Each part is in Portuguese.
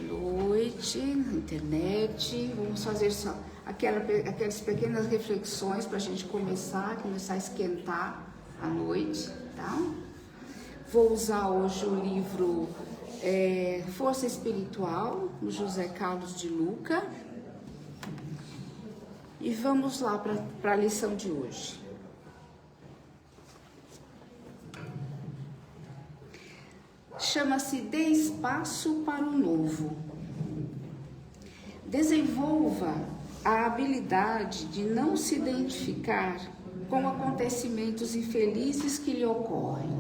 noite, na internet. Vamos fazer só aquelas pequenas reflexões para a gente começar a esquentar a noite, tá? Vou usar hoje o livro Força Espiritual, do José Carlos de Luca. E vamos lá para a lição de hoje. Chama-se Dê Espaço para o Novo. Desenvolva a habilidade de não se identificar com acontecimentos infelizes que lhe ocorrem.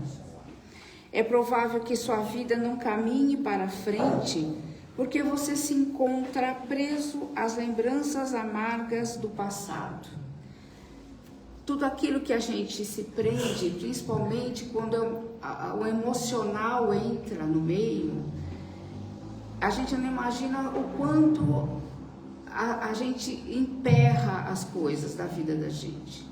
É provável que sua vida não caminhe para frente porque você se encontra preso às lembranças amargas do passado. Tudo aquilo que a gente se prende, principalmente quando o emocional entra no meio, a gente não imagina o quanto a gente emperra as coisas da vida da gente.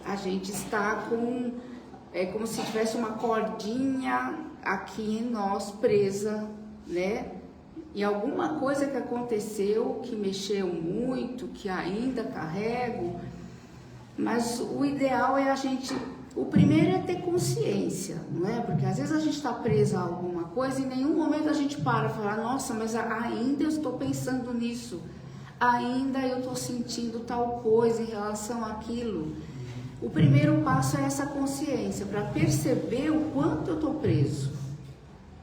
A gente está como se tivesse uma cordinha aqui em nós presa, né? Em alguma coisa que aconteceu, que mexeu muito, que ainda carrego. Mas o ideal é o primeiro é ter consciência, não é? Porque às vezes a gente está presa a alguma coisa e em nenhum momento a gente para e fala, nossa, mas ainda eu estou pensando nisso, ainda eu estou sentindo tal coisa em relação àquilo. O primeiro passo é essa consciência, para perceber o quanto eu estou preso.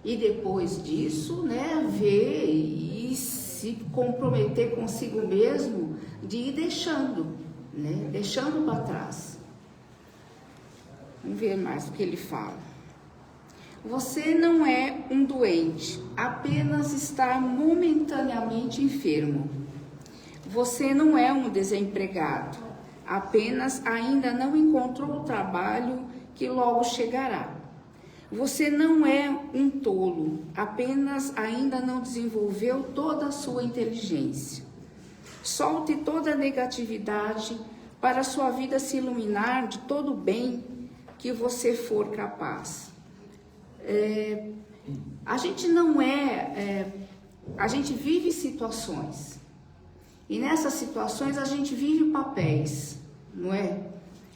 E depois disso, né, ver e se comprometer consigo mesmo de ir deixando. Né? Deixando para trás. Vamos ver mais o que ele fala. Você não é um doente, apenas está momentaneamente enfermo. Você não é um desempregado, apenas ainda não encontrou o trabalho que logo chegará. Você não é um tolo, apenas ainda não desenvolveu toda a sua inteligência. Solte toda a negatividade para a sua vida se iluminar de todo o bem que você for capaz. A gente não a gente vive situações. E nessas situações a gente vive papéis, não é?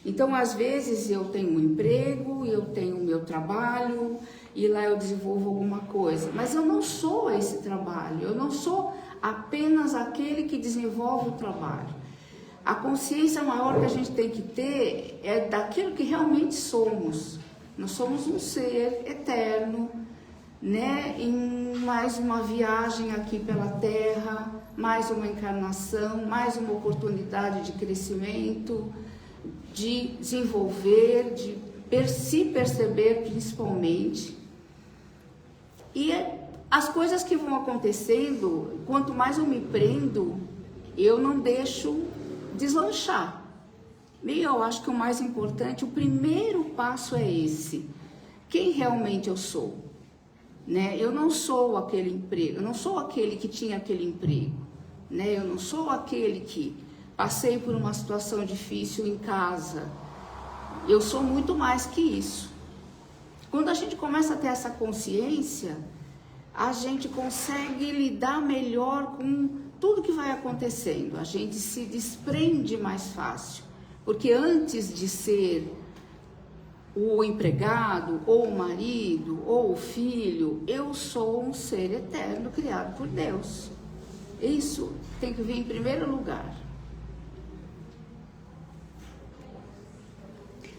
Então, às vezes eu tenho um emprego, eu tenho o meu trabalho e lá eu desenvolvo alguma coisa. Mas eu não sou esse trabalho, eu não sou apenas aquele que desenvolve o trabalho. A consciência maior que a gente tem que ter é daquilo que realmente somos. Nós somos um ser eterno, né? Em mais uma viagem aqui pela Terra, mais uma encarnação, mais uma oportunidade de crescimento, de desenvolver, de se perceber principalmente. E as coisas que vão acontecendo, quanto mais eu me prendo, eu não deixo deslanchar. E eu acho que o mais importante, o primeiro passo é esse. Quem realmente eu sou? Né? Eu não sou aquele emprego, eu não sou aquele que tinha aquele emprego. Né? Eu não sou aquele que passei por uma situação difícil em casa. Eu sou muito mais que isso. Quando a gente começa a ter essa consciência, a gente consegue lidar melhor com tudo que vai acontecendo. A gente se desprende mais fácil. Porque antes de ser o empregado, ou o marido, ou o filho, eu sou um ser eterno criado por Deus. Isso tem que vir em primeiro lugar.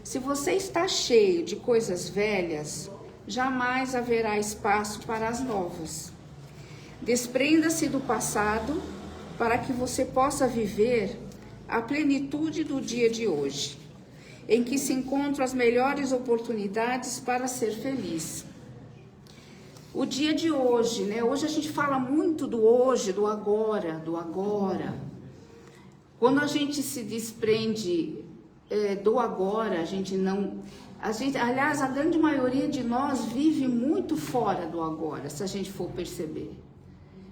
Se você está cheio de coisas velhas, jamais haverá espaço para as novas. Desprenda-se do passado para que você possa viver a plenitude do dia de hoje, em que se encontram as melhores oportunidades para ser feliz. O dia de hoje, né? Hoje a gente fala muito do hoje, do agora, do agora. Quando a gente se desprende do agora, aliás, a grande maioria de nós vive muito fora do agora, se a gente for perceber.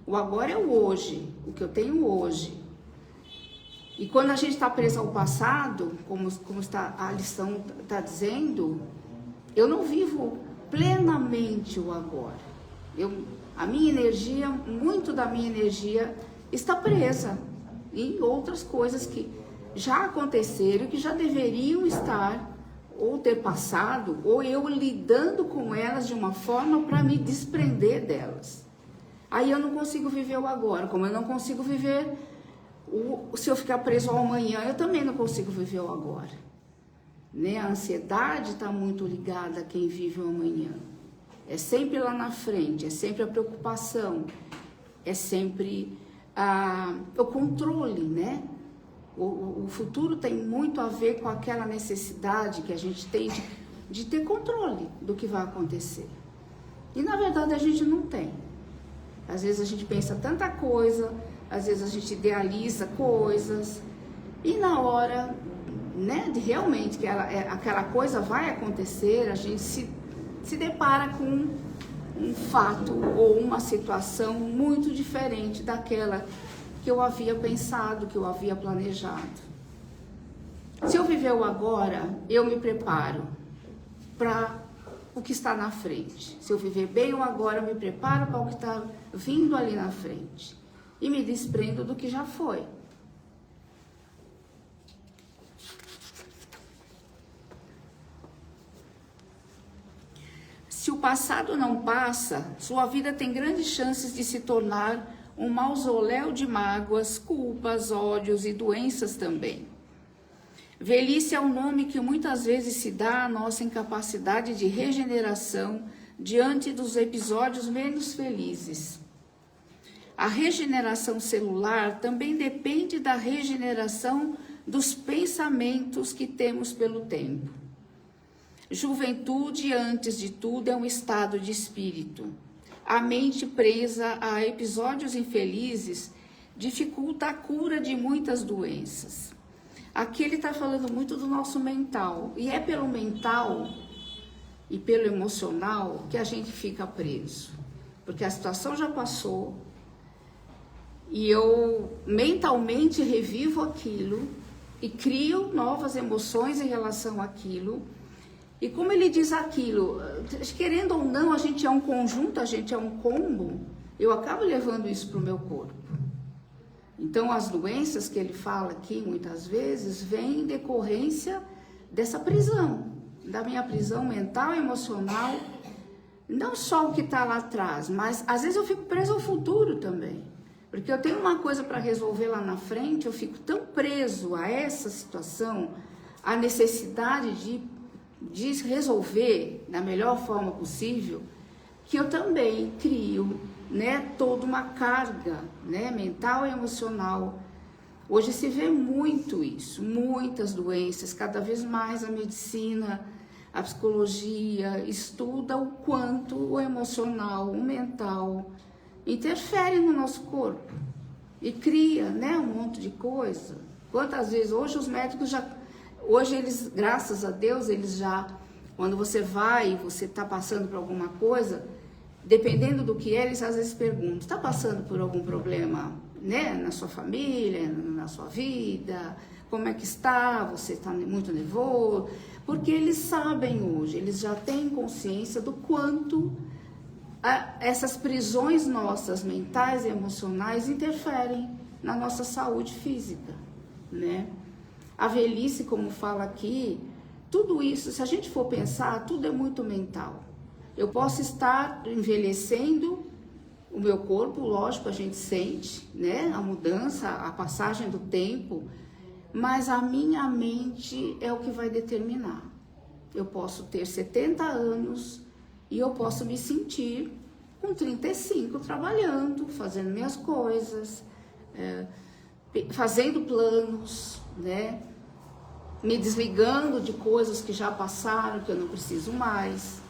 O agora é o hoje, o que eu tenho hoje. E quando a gente está preso ao passado, como a lição está dizendo, eu não vivo plenamente o agora. A minha energia, muito da minha energia está presa em outras coisas que já aconteceram, que já deveriam estar ou ter passado, ou eu lidando com elas de uma forma para me desprender delas. Aí eu não consigo viver o agora, como eu não consigo viver se eu ficar preso ao amanhã, eu também não consigo viver o agora. Né? A ansiedade está muito ligada a quem vive o amanhã. É sempre lá na frente, é sempre a preocupação, é sempre o controle, né? O futuro tem muito a ver com aquela necessidade que a gente tem de ter controle do que vai acontecer. E na verdade a gente não tem. Às vezes a gente pensa tanta coisa, às vezes a gente idealiza coisas, e na hora, né, de realmente que aquela coisa vai acontecer, a gente se depara com um fato ou uma situação muito diferente daquela que eu havia pensado, que eu havia planejado. Se eu viver o agora, eu me preparo para o que está na frente. Se eu viver bem o agora, eu me preparo para o que está vindo ali na frente. E me desprendo do que já foi. Se o passado não passa, sua vida tem grandes chances de se tornar um mausoléu de mágoas, culpas, ódios e doenças também. Velhice é o nome que muitas vezes se dá à nossa incapacidade de regeneração diante dos episódios menos felizes. A regeneração celular também depende da regeneração dos pensamentos que temos pelo tempo. Juventude, antes de tudo, é um estado de espírito. A mente presa a episódios infelizes dificulta a cura de muitas doenças. Aqui ele está falando muito do nosso mental. E é pelo mental e pelo emocional que a gente fica preso. Porque a situação já passou e eu mentalmente revivo aquilo e crio novas emoções em relação àquilo. E como ele diz aquilo, querendo ou não, a gente é um conjunto, a gente é um combo, eu acabo levando isso para o meu corpo. Então, as doenças que ele fala aqui, muitas vezes, vêm em decorrência dessa prisão, da minha prisão mental e emocional, não só o que está lá atrás, mas às vezes eu fico preso ao futuro também. Porque eu tenho uma coisa para resolver lá na frente, eu fico tão preso a essa situação, a necessidade de resolver da melhor forma possível, que eu também crio, né, toda uma carga, né, mental e emocional. Hoje se vê muito isso, muitas doenças, cada vez mais a medicina, a psicologia estuda o quanto o emocional, o mental interfere no nosso corpo e cria, né, um monte de coisa. Quantas vezes hoje os médicos hoje eles, graças a Deus, eles já, quando você vai e você está passando por alguma coisa, dependendo do que é, eles às vezes perguntam, está passando por algum problema, né, na sua família, na sua vida, como é que está, você está muito nervoso, porque eles sabem hoje, eles já têm consciência do quanto essas prisões nossas, mentais e emocionais, interferem na nossa saúde física, né? A velhice, como fala aqui, tudo isso, se a gente for pensar, tudo é muito mental. Eu posso estar envelhecendo o meu corpo, lógico, a gente sente, né, a mudança, a passagem do tempo, mas a minha mente é o que vai determinar. Eu posso ter 70 anos e eu posso me sentir com 35 trabalhando, fazendo minhas coisas, fazendo planos, né? Me desligando de coisas que já passaram, que eu não preciso mais.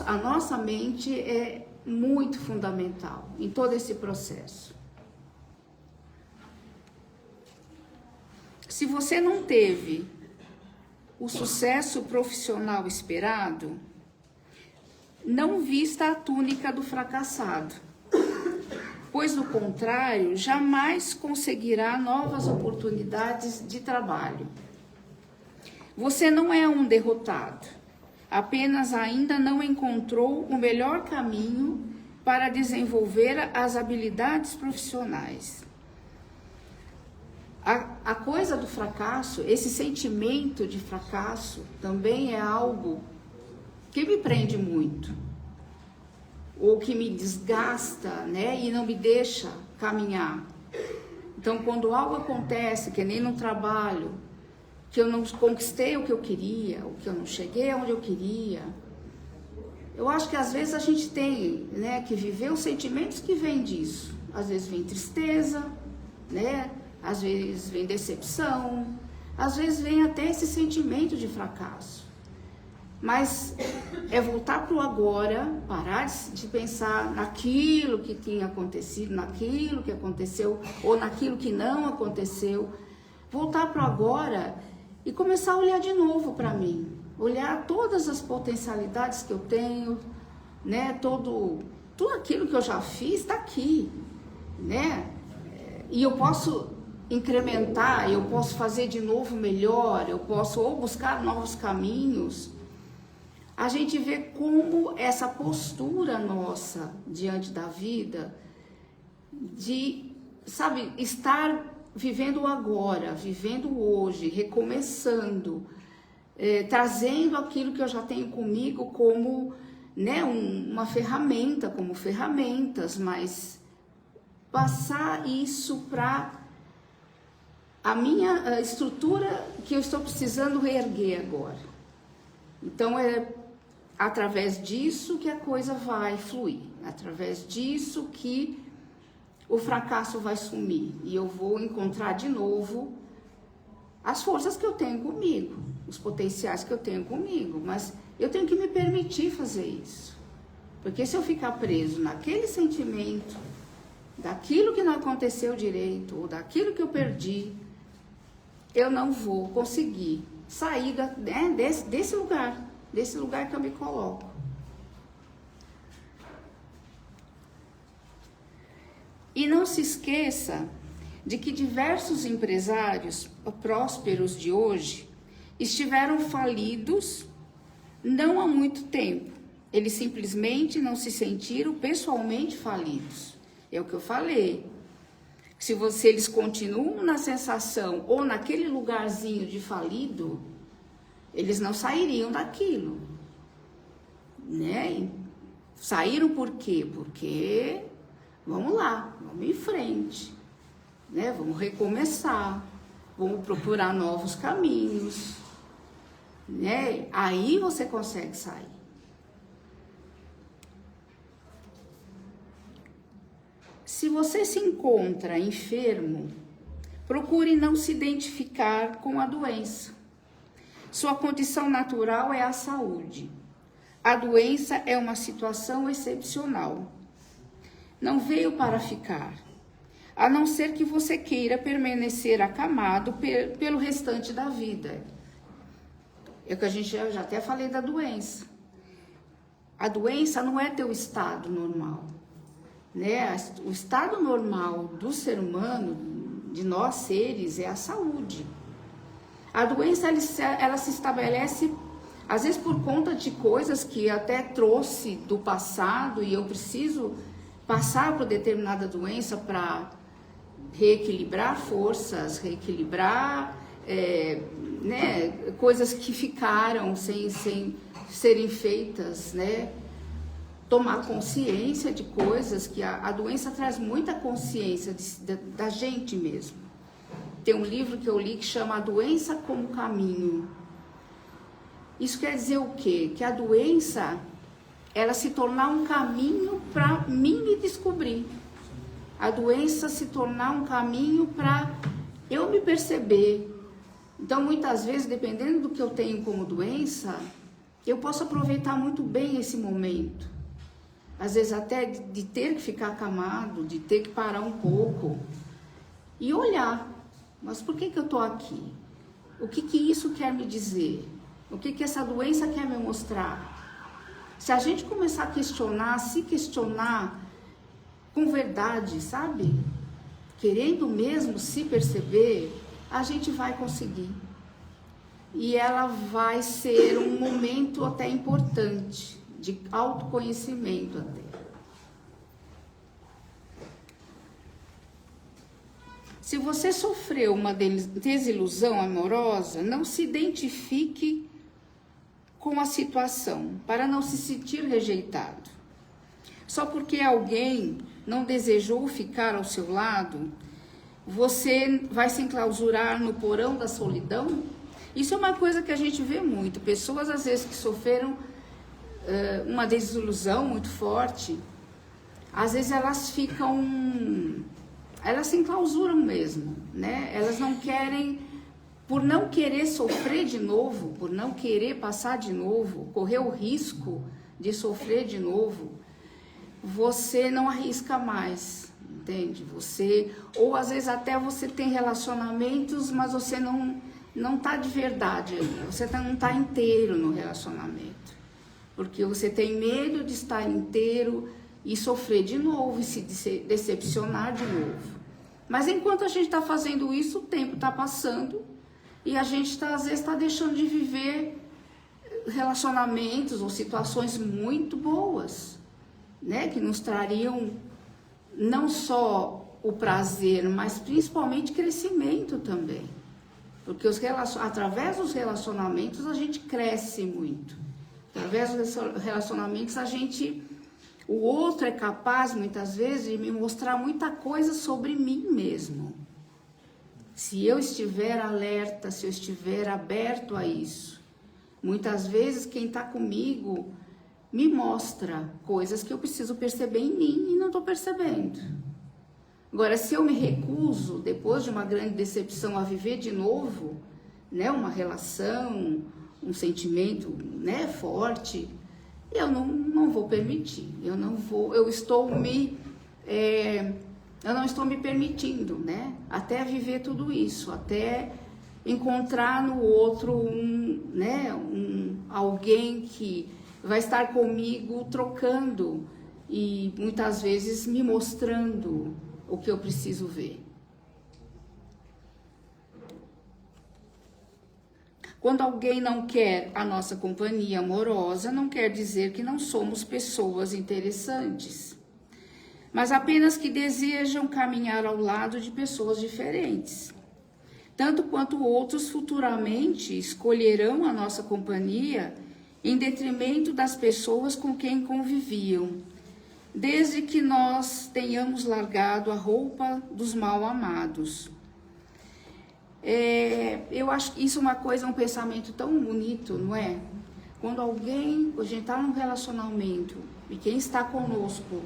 A nossa mente é muito fundamental em todo esse processo. Se você não teve o sucesso profissional esperado, não vista a túnica do fracassado, pois, do contrário, jamais conseguirá novas oportunidades de trabalho. Você não é um derrotado, apenas ainda não encontrou o melhor caminho para desenvolver as habilidades profissionais. A coisa do fracasso, esse sentimento de fracasso, também é algo que me prende muito, ou que me desgasta, né, e não me deixa caminhar. Então, quando algo acontece, que nem no trabalho, que eu não conquistei o que eu queria, ou que eu não cheguei aonde eu queria, eu acho que às vezes a gente tem, né, que viver os sentimentos que vêm disso. Às vezes vem tristeza, né? Às vezes vem decepção, às vezes vem até esse sentimento de fracasso. Mas é voltar para o agora, parar de pensar naquilo que tinha acontecido, naquilo que aconteceu, ou naquilo que não aconteceu. Voltar para o agora e começar a olhar de novo para mim. Olhar todas as potencialidades que eu tenho, né? Tudo aquilo que eu já fiz está aqui, né? E eu posso incrementar, eu posso fazer de novo melhor, eu posso ou buscar novos caminhos. A gente vê como essa postura nossa diante da vida, de, sabe, estar vivendo o agora, vivendo o hoje, recomeçando, trazendo aquilo que eu já tenho comigo como, né, uma ferramenta, como ferramentas, mas passar isso para a minha estrutura que eu estou precisando reerguer agora. Então é através disso que a coisa vai fluir, através disso que o fracasso vai sumir e eu vou encontrar de novo as forças que eu tenho comigo, os potenciais que eu tenho comigo, mas eu tenho que me permitir fazer isso, porque se eu ficar preso naquele sentimento, daquilo que não aconteceu direito, ou daquilo que eu perdi, eu não vou conseguir sair desse lugar que eu me coloco. E não se esqueça de que diversos empresários prósperos de hoje estiveram falidos não há muito tempo. Eles simplesmente não se sentiram pessoalmente falidos. É o que eu falei. Se eles continuam na sensação ou naquele lugarzinho de falido, eles não sairiam daquilo, né? Saíram por quê? Porque vamos lá, vamos em frente, né? Vamos recomeçar, vamos procurar novos caminhos, né? Aí você consegue sair. Se você se encontra enfermo, procure não se identificar com a doença. Sua condição natural é a saúde. A doença é uma situação excepcional. Não veio para ficar, a não ser que você queira permanecer acamado pelo restante da vida. É que a gente já até falei da doença. A doença não é teu estado normal, né? O estado normal do ser humano, de nós seres, é a saúde. A doença ela se estabelece às vezes por conta de coisas que até trouxe do passado e eu preciso passar por determinada doença para reequilibrar forças, reequilibrar né, coisas que ficaram sem serem feitas, né? Tomar consciência de coisas que a doença traz muita consciência da gente mesmo. Tem um livro que eu li que chama A Doença como Caminho. Isso quer dizer o quê? Que a doença, ela se tornar um caminho para mim me descobrir. A doença se tornar um caminho para eu me perceber. Então, muitas vezes, dependendo do que eu tenho como doença, eu posso aproveitar muito bem esse momento. Às vezes até de ter que ficar acamado, de ter que parar um pouco e olhar. Mas por que eu estou aqui? O que isso quer me dizer? O que essa doença quer me mostrar? Se a gente começar a questionar, se questionar com verdade, sabe? Querendo mesmo se perceber, a gente vai conseguir. E ela vai ser um momento até importante, de autoconhecimento até. Se você sofreu uma desilusão amorosa, não se identifique com a situação, para não se sentir rejeitado. Só porque alguém não desejou ficar ao seu lado, você vai se enclausurar no porão da solidão? Isso é uma coisa que a gente vê muito. Pessoas, às vezes, que sofreram uma desilusão muito forte, às vezes elas se enclausuram mesmo, né? Elas não querem, por não querer sofrer de novo, por não querer passar de novo, correr o risco de sofrer de novo, você não arrisca mais, entende? Ou às vezes até você tem relacionamentos, mas você não tá de verdade ali, você não tá inteiro no relacionamento, porque você tem medo de estar inteiro e sofrer de novo e se decepcionar de novo. Mas enquanto a gente está fazendo isso, o tempo está passando e a gente às vezes está deixando de viver relacionamentos ou situações muito boas, né? Que nos trariam não só o prazer, mas principalmente crescimento também. Porque através dos relacionamentos a gente cresce muito. Através dos relacionamentos o outro é capaz muitas vezes de me mostrar muita coisa sobre mim mesmo. Se eu estiver alerta, se eu estiver aberto a isso. Muitas vezes quem está comigo me mostra coisas que eu preciso perceber em mim e não estou percebendo. Agora, se eu me recuso, depois de uma grande decepção, a viver de novo, né, uma relação, um sentimento, né, forte, eu não vou permitir. Eu não estou me permitindo, né, até viver tudo isso, até encontrar no outro alguém que vai estar comigo trocando e muitas vezes me mostrando o que eu preciso ver. Quando alguém não quer a nossa companhia amorosa, não quer dizer que não somos pessoas interessantes, mas apenas que desejam caminhar ao lado de pessoas diferentes. Tanto quanto outros futuramente escolherão a nossa companhia em detrimento das pessoas com quem conviviam, desde que nós tenhamos largado a roupa dos mal-amados. Eu acho que isso é uma coisa, um pensamento tão bonito, não é? Quando a gente está num relacionamento e quem está conosco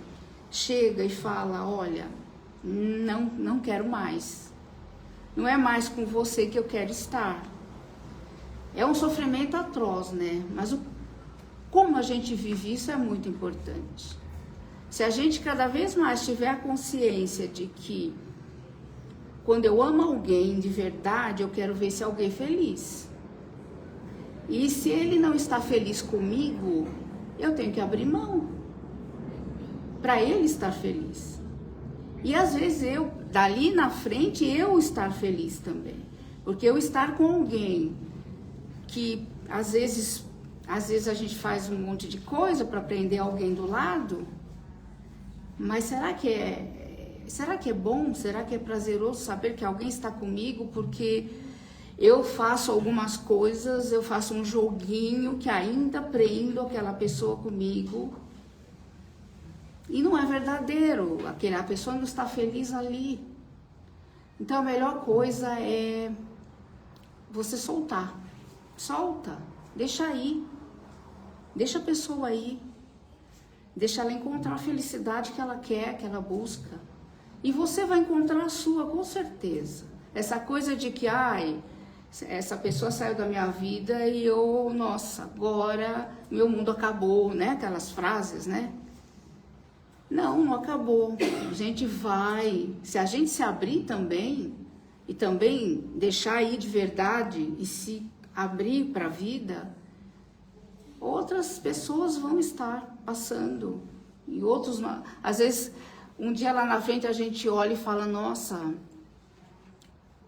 chega e fala, olha, não quero mais. Não é mais com você que eu quero estar. É um sofrimento atroz, né? Mas como a gente vive isso é muito importante. Se a gente cada vez mais tiver a consciência de que quando eu amo alguém de verdade, eu quero ver esse alguém feliz. E se ele não está feliz comigo, eu tenho que abrir mão para ele estar feliz. E às vezes dali na frente, eu estar feliz também. Porque eu estar com alguém que às vezes a gente faz um monte de coisa para prender alguém do lado, mas será que é bom? Será que é prazeroso saber que alguém está comigo porque eu faço algumas coisas, eu faço um joguinho que ainda prendo aquela pessoa comigo e não é verdadeiro, a pessoa não está feliz ali. Então a melhor coisa é você soltar. Solta, deixa aí, deixa a pessoa aí, deixa ela encontrar a felicidade que ela quer, que ela busca. E você vai encontrar a sua, com certeza. Essa coisa de que, essa pessoa saiu da minha vida e nossa, agora meu mundo acabou, né? Aquelas frases, né? Não acabou. A gente se a gente se abrir também, e também deixar ir de verdade e se abrir para a vida, outras pessoas vão estar passando. E outros, às vezes, um dia lá na frente a gente olha e fala, nossa,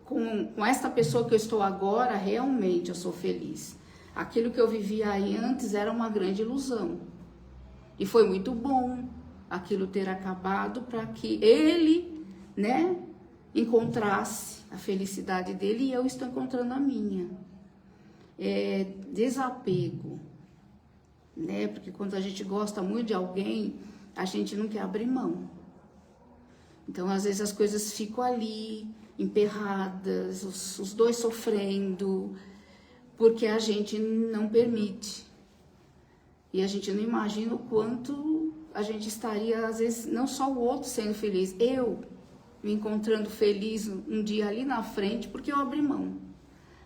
com esta pessoa que eu estou agora, realmente eu sou feliz. Aquilo que eu vivia aí antes era uma grande ilusão. E foi muito bom aquilo ter acabado para que ele, né, encontrasse a felicidade dele e eu estou encontrando a minha. Desapego, né? Porque quando a gente gosta muito de alguém, a gente não quer abrir mão. Então, às vezes as coisas ficam ali, emperradas, os dois sofrendo, porque a gente não permite. E a gente não imagina o quanto a gente estaria, às vezes, não só o outro sendo feliz, eu me encontrando feliz um dia ali na frente, porque eu abri mão.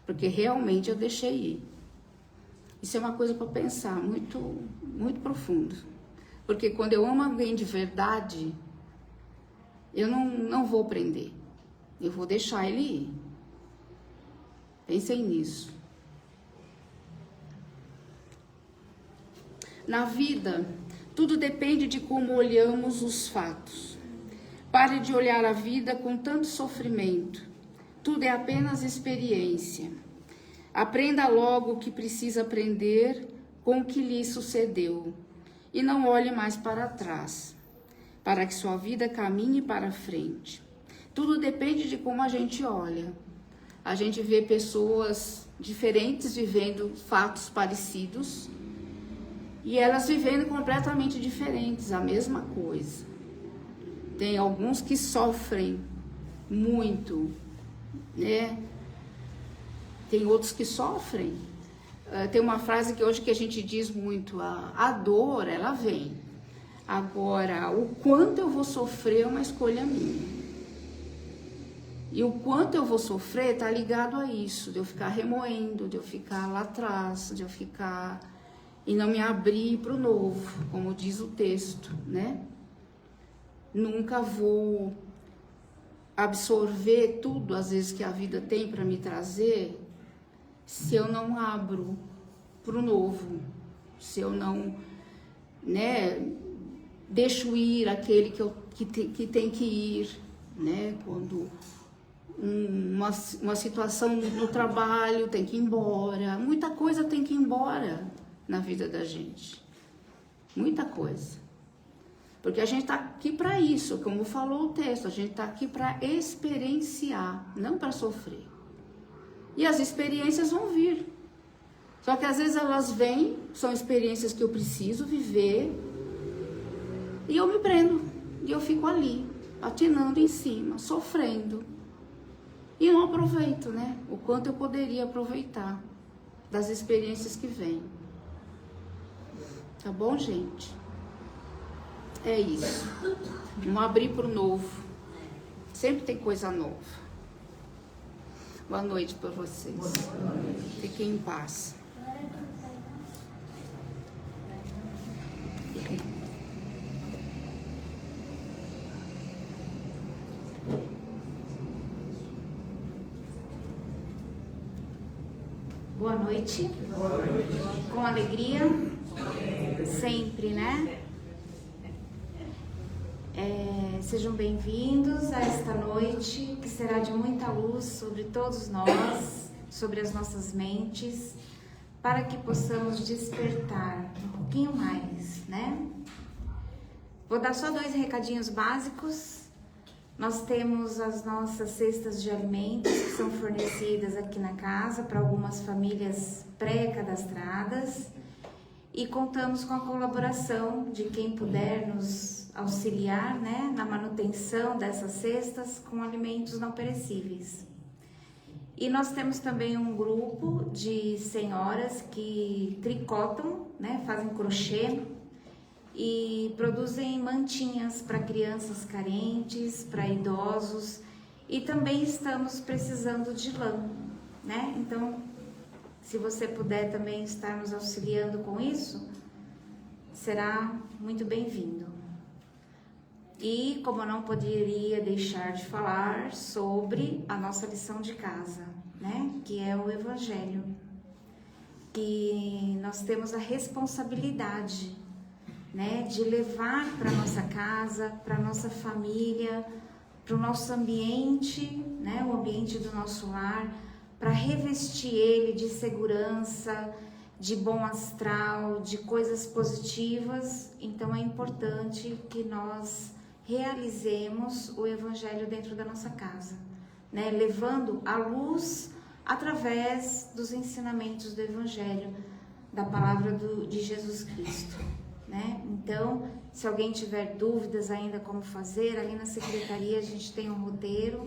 Porque realmente eu deixei ir. Isso é uma coisa para pensar, muito, muito profundo. Porque quando eu amo alguém de verdade, eu não vou prender. Eu vou deixar ele ir. Pensem nisso. Na vida, tudo depende de como olhamos os fatos. Pare de olhar a vida com tanto sofrimento. Tudo é apenas experiência. Aprenda logo o que precisa aprender com o que lhe sucedeu. E não olhe mais para trás, para que sua vida caminhe para frente. Tudo depende de como a gente olha. A gente vê pessoas diferentes vivendo fatos parecidos e elas vivendo completamente diferentes, a mesma coisa. Tem alguns que sofrem muito, né? Tem outros que sofrem. Tem uma frase que hoje que a gente diz muito, a dor, ela vem. Agora, o quanto eu vou sofrer é uma escolha minha. E o quanto eu vou sofrer tá ligado a isso, de eu ficar remoendo, de eu ficar lá atrás, de eu ficar e não me abrir para o novo, como diz o texto, né? Nunca vou absorver tudo, às vezes, que a vida tem para me trazer, se eu não abro para o novo, se eu não, né, deixo ir aquele que tem que ir, né? Quando uma situação no trabalho tem que ir embora, muita coisa tem que ir embora na vida da gente, muita coisa. Porque a gente está aqui para isso, como falou o texto, a gente está aqui para experienciar, não para sofrer. E as experiências vão vir. Só que às vezes elas vêm, são experiências que eu preciso viver, e eu me prendo, e eu fico ali, patinando em cima, sofrendo. E não aproveito, né? O quanto eu poderia aproveitar das experiências que vêm. Tá bom, gente? É isso. Vamos abrir para o novo. Sempre tem coisa nova. Boa noite para vocês. Fiquem em paz. Boa noite. Com alegria, sempre, né? Sejam bem-vindos a esta noite, que será de muita luz sobre todos nós, sobre as nossas mentes, para que possamos despertar um pouquinho mais, né? Vou dar só 2 recadinhos básicos. Nós temos as nossas cestas de alimentos que são fornecidas aqui na casa para algumas famílias pré-cadastradas e contamos com a colaboração de quem puder nos auxiliar, né, na manutenção dessas cestas com alimentos não perecíveis. E nós temos também um grupo de senhoras que tricotam, né, fazem crochê e produzem mantinhas para crianças carentes, para idosos, e também estamos precisando de lã, né? Então, se você puder também estar nos auxiliando com isso, será muito bem-vindo. E como eu não poderia deixar de falar sobre a nossa lição de casa, né? Que é o Evangelho, que nós temos a responsabilidade, né, de levar para nossa casa, para nossa família, para o nosso ambiente, né, o ambiente do nosso lar, para revestir ele de segurança, de bom astral, de coisas positivas. Então é importante que nós realizemos o Evangelho dentro da nossa casa, né? Levando a luz através dos ensinamentos do Evangelho, da palavra de Jesus Cristo, né? Então, se alguém tiver dúvidas ainda como fazer, ali na secretaria a gente tem um roteiro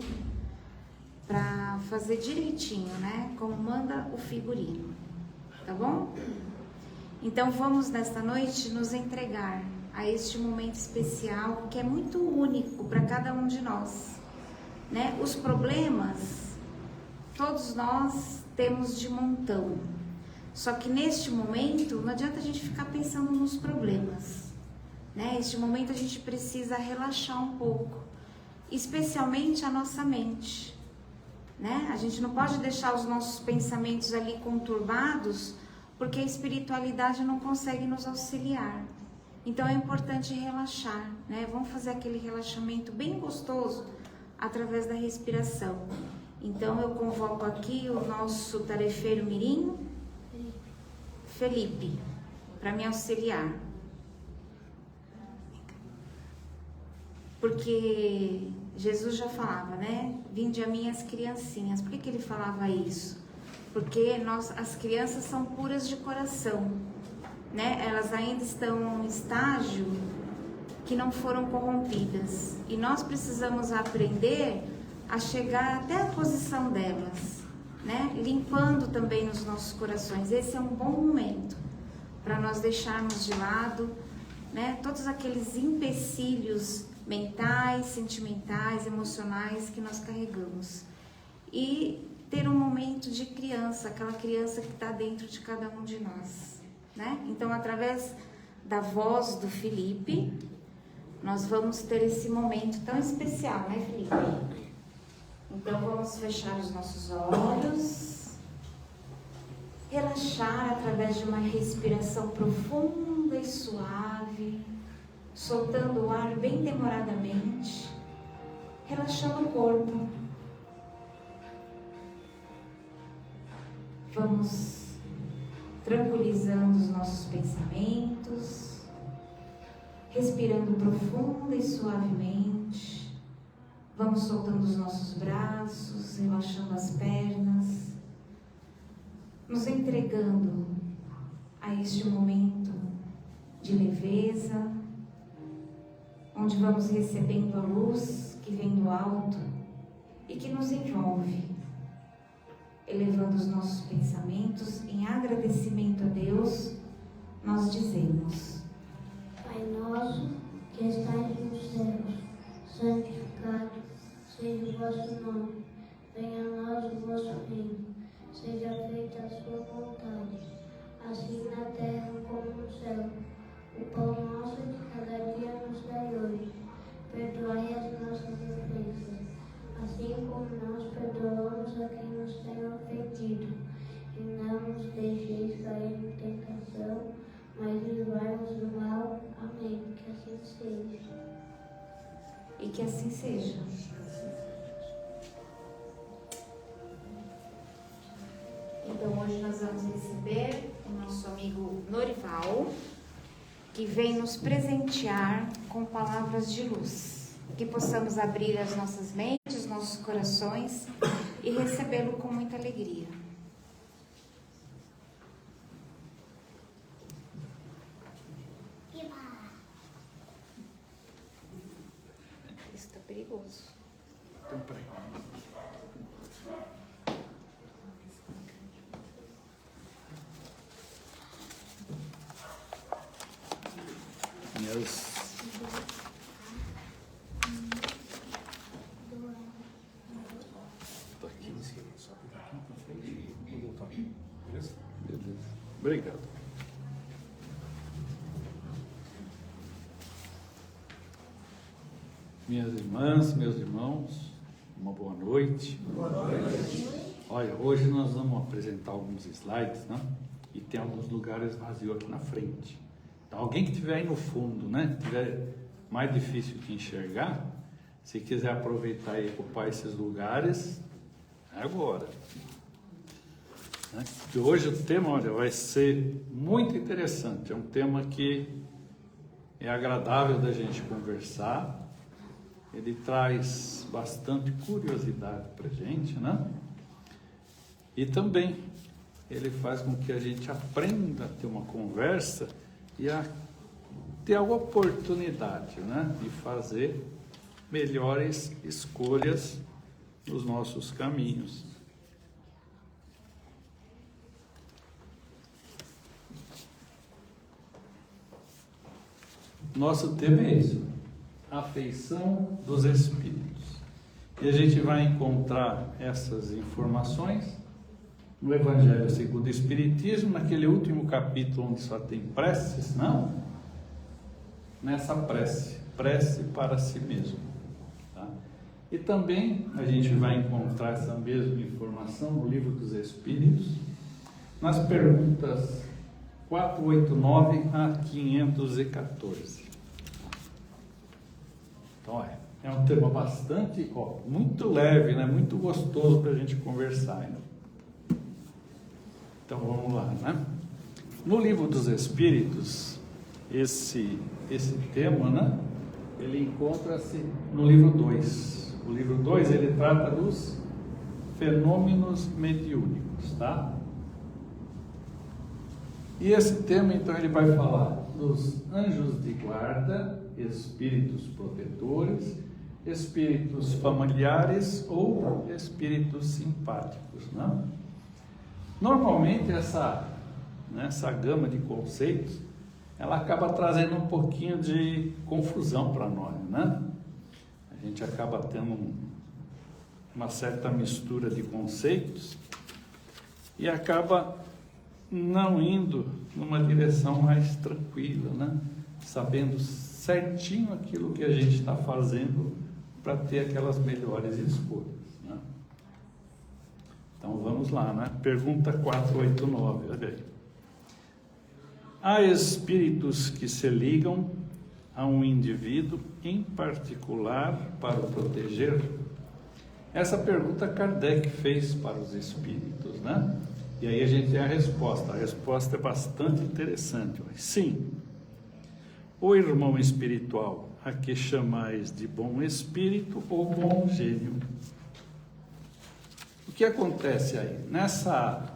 para fazer direitinho, né? Como manda o figurino, tá bom? Então vamos nesta noite nos entregar a este momento especial que é muito único para cada um de nós, né? Os problemas, todos nós temos de montão, só que neste momento não adianta a gente ficar pensando nos problemas, né? Neste momento a gente precisa relaxar um pouco, especialmente a nossa mente, né? A gente não pode deixar os nossos pensamentos ali conturbados, porque a espiritualidade não consegue nos auxiliar. Então é importante relaxar, né? Vamos fazer aquele relaxamento bem gostoso através da respiração. Então eu convoco aqui o nosso tarefeiro mirim, Felipe, para me auxiliar. Porque Jesus já falava, né? Vinde a mim as criancinhas. Por que ele falava isso? Porque as crianças são puras de coração, né? Elas ainda estão em um estágio que não foram corrompidas. E nós precisamos aprender a chegar até a posição delas, né? Limpando também nos nossos corações. Esse é um bom momento para nós deixarmos de lado, né, todos aqueles empecilhos mentais, sentimentais, emocionais que nós carregamos. E ter um momento de criança, aquela criança que está dentro de cada um de nós, né? Então, através da voz do Felipe, nós vamos ter esse momento tão especial, né, Felipe? Então, vamos fechar os nossos olhos, relaxar através de uma respiração profunda e suave, soltando o ar bem demoradamente, relaxando o corpo. Vamos tranquilizando os nossos pensamentos, respirando profunda e suavemente. Vamos soltando os nossos braços, relaxando as pernas, nos entregando a este momento de leveza, onde vamos recebendo a luz que vem do alto e que nos envolve, elevando os nossos pensamentos em agradecimento a Deus. Nós dizemos: Pai nosso que estais nos céus, santificado seja o vosso nome, venha a nós o vosso reino, seja feita a sua vontade, assim na terra como no céu. O pão nosso de cada dia nos dai hoje, perdoai as nossas ofensas, assim como nós perdoamos a quem nos tem ofendido, e não nos deixeis cair em tentação, mas livrai-nos do mal. Amém. Que assim seja. E que assim seja. Então hoje nós vamos receber o nosso amigo Norival, que vem nos presentear com palavras de luz. Que possamos abrir as nossas mentes, os nossos corações e recebê-lo com muita alegria. Isso está perigoso. Então, peraí. Tô aqui em cima, só pegar aqui pra frente e vou voltar aqui. Beleza? Beleza. Obrigado. Minhas irmãs, meus irmãos, uma boa noite. Boa noite. Olha, hoje nós vamos apresentar alguns slides, né? E tem alguns lugares vazios aqui na frente. Então, alguém que estiver aí no fundo, né? Tiver mais difícil de enxergar, se quiser aproveitar e ocupar esses lugares, é agora. Né? E hoje o tema, olha, vai ser muito interessante. É um tema que é agradável da gente conversar, ele traz bastante curiosidade para a gente, né? E também ele faz com que a gente aprenda a ter uma conversa e a ter a oportunidade, né, de fazer melhores escolhas nos nossos caminhos. Nosso tema é isso, afeição dos espíritos. E a gente vai encontrar essas informações no Evangelho segundo o Espiritismo, naquele último capítulo onde só tem preces, não? Nessa prece para si mesmo. Tá? E também a gente vai encontrar essa mesma informação no Livro dos Espíritos, nas perguntas 489 a 514. Então, é um tema bastante, muito leve, né? Muito gostoso para a gente conversar ainda. Então vamos lá, né? No Livro dos Espíritos, esse tema, né? Ele encontra-se no livro 2. O livro 2, ele trata dos fenômenos mediúnicos, tá? E esse tema, então, ele vai falar dos anjos de guarda, espíritos protetores, espíritos familiares ou espíritos simpáticos, né? Normalmente essa gama de conceitos, ela acaba trazendo um pouquinho de confusão para nós, né? A gente acaba tendo uma certa mistura de conceitos e acaba não indo numa direção mais tranquila, né? Sabendo certinho aquilo que a gente está fazendo para ter aquelas melhores escolhas, né? Então vamos lá, né? Pergunta 489, olha aí. Há espíritos que se ligam a um indivíduo em particular para o proteger? Essa pergunta Kardec fez para os espíritos, né? E aí a gente tem a resposta. A resposta é bastante interessante. Sim, o irmão espiritual a que chamais de bom espírito ou bom gênio. O que acontece aí? Nessa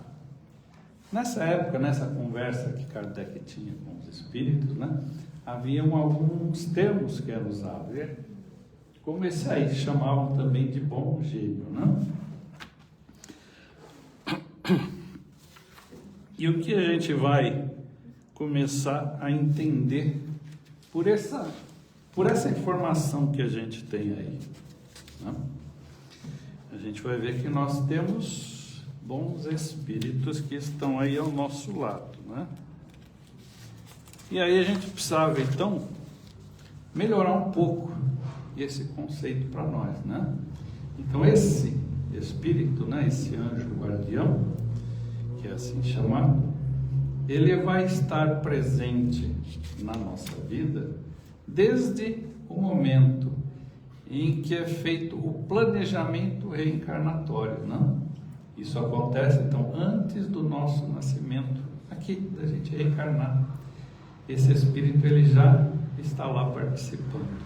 época, nessa conversa que Kardec tinha com os espíritos, né, haviam alguns termos que eram usados, como esse aí, chamavam também de bom gênio, né? E o que a gente vai começar a entender por essa informação que a gente tem aí, né? A gente vai ver que nós temos bons espíritos que estão aí ao nosso lado, né? E aí a gente precisava, então, melhorar um pouco esse conceito para nós, né? Então, esse espírito, né, esse anjo guardião, que é assim chamado, ele vai estar presente na nossa vida desde o momento em que é feito o planejamento reencarnatório, não? Isso acontece, então, antes do nosso nascimento, aqui, da gente reencarnar. Esse espírito, ele já está lá participando.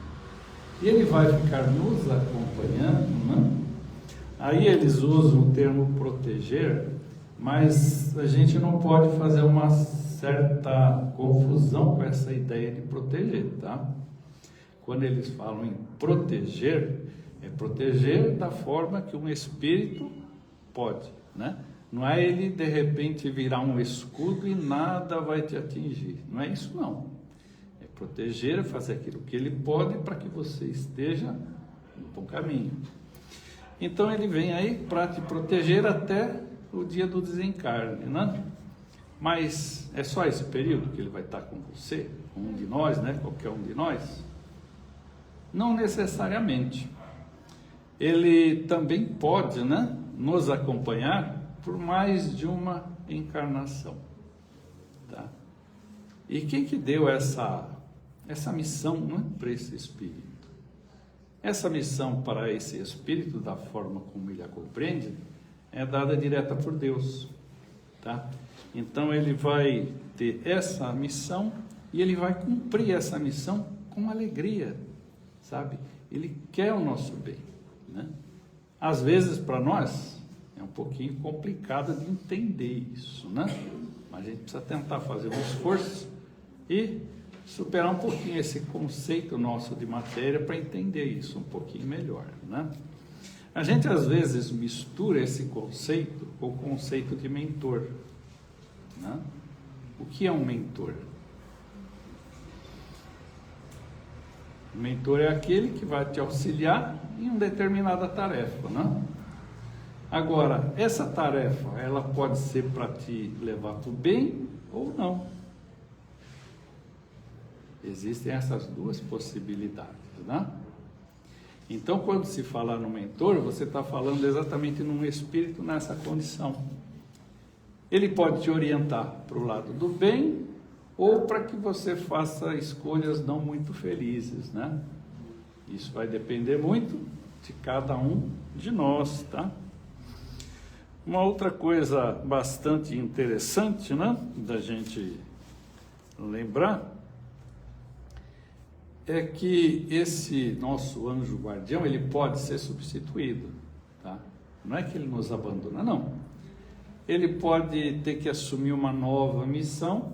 E ele vai ficar nos acompanhando, não? Aí eles usam o termo proteger, mas a gente não pode fazer uma certa confusão com essa ideia de proteger, tá? Quando eles falam em proteger, é proteger da forma que um espírito pode, né? Não é ele de repente virar um escudo e nada vai te atingir, não é isso não. É proteger, é fazer aquilo que ele pode para que você esteja no bom caminho. Então ele vem aí para te proteger até o dia do desencarne, né? Mas é só esse período que ele vai estar com você, com um de nós, né? Qualquer um de nós? Não necessariamente. Ele também pode, né, nos acompanhar por mais de uma encarnação, tá? E quem que deu essa missão, né, para esse espírito? Essa missão para esse espírito, da forma como ele a compreende, é dada direta por Deus, tá? Então ele vai ter essa missão e ele vai cumprir essa missão com alegria, sabe? ele quer o nosso bem, né? Às vezes, para nós, é um pouquinho complicado de entender isso, né? Mas a gente precisa tentar fazer um esforço e superar um pouquinho esse conceito nosso de matéria para entender isso um pouquinho melhor, né? A gente às vezes mistura esse conceito com o conceito de mentor, né? O que é um mentor? O mentor é aquele que vai te auxiliar em uma determinada tarefa, né? Agora, essa tarefa, ela pode ser para te levar para o bem ou não. Existem essas duas possibilidades, né? Então, quando se fala no mentor, você está falando exatamente num espírito nessa condição. Ele pode te orientar para o lado do bem ou para que você faça escolhas não muito felizes, né? Isso vai depender muito de cada um de nós, tá? Uma outra coisa bastante interessante, né, da gente lembrar, é que esse nosso anjo guardião, ele pode ser substituído, tá? Não é que ele nos abandona, não. Ele pode ter que assumir uma nova missão,